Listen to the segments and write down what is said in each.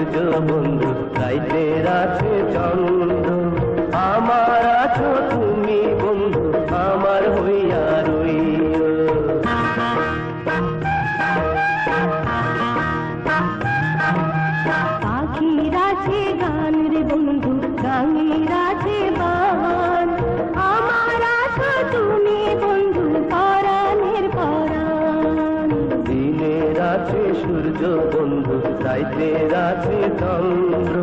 সূর্য বন্ধু রাইতের আছে চন্দ্র, আমার আছো তুমি বন্ধু আমার হইয়া রইও। পাখির আছে গান রে বন্ধু, গানের আছে বান, আমার আছো তুমি বন্ধু পরাণের পরাণ। দিনের আছে সূর্য বন্ধু রাইতের আছে চন্দ্র,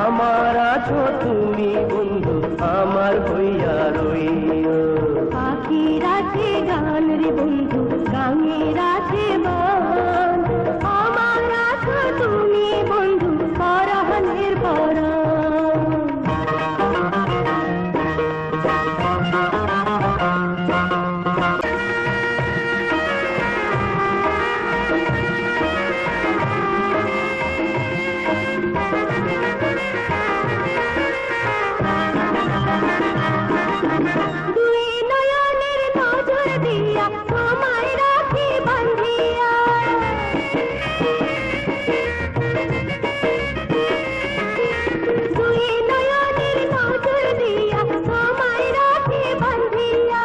আমার আছো তুমি বন্ধু আমার হইয়া রইও। পাখির আছে গান রে বন্ধু, গানের আছে বান, আমার আছো তুমি বন্ধু পরাণের পরাণ। দুই নয়নের নজর দিয়া তোমায় রাখি বাঁধিয়া, দুই নয়নের নজর দিয়া তোমায় রাখি বাঁধিয়া,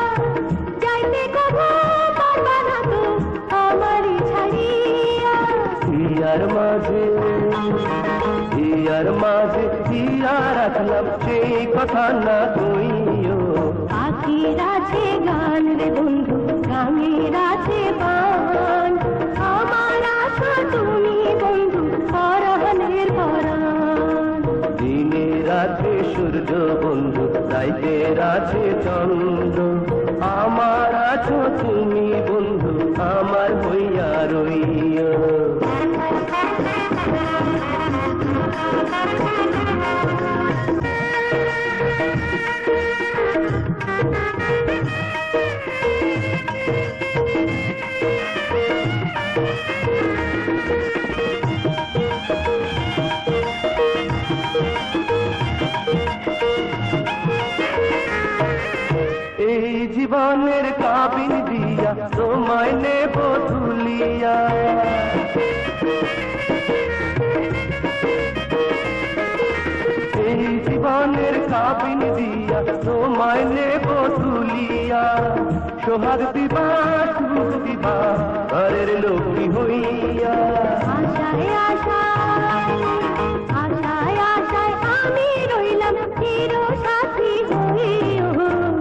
যাইতে কভু পারবা না তো আমারই ছাড়িয়া। হিয়ার মাঝে হিয়ার মাঝে হিয়া রাখলাম সেই কথা না কইও। পাখির আছে গান রে বন্ধু, গানের আছে বান, আমার আছো তুমি বন্ধু পরাণের পরাণ। দিনের আছে সূর্য বন্ধু রাইতের আছে চন্দ্র, আমার আছো তুমি বন্ধু আমার হইয়া রইও। এই জীবনের কাবিন দিয়া তোমায় নেব তুলিয়া, এই জীবনের কাবিন দিয়া তোমায় নেব তুলিয়া। সোহাগ দিবা সুখ দিবা ঘরের লক্ষ্মী হইয়া। আশায় আশায় আশায় আশায় আমি রইলাম চির সাথী হইও।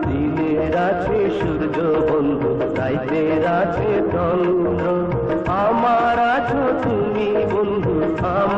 দিনের আছে সূর্য বন্ধু রাইতের আছে চন্দ্র, আমার আছো তুমি বন্ধু আমার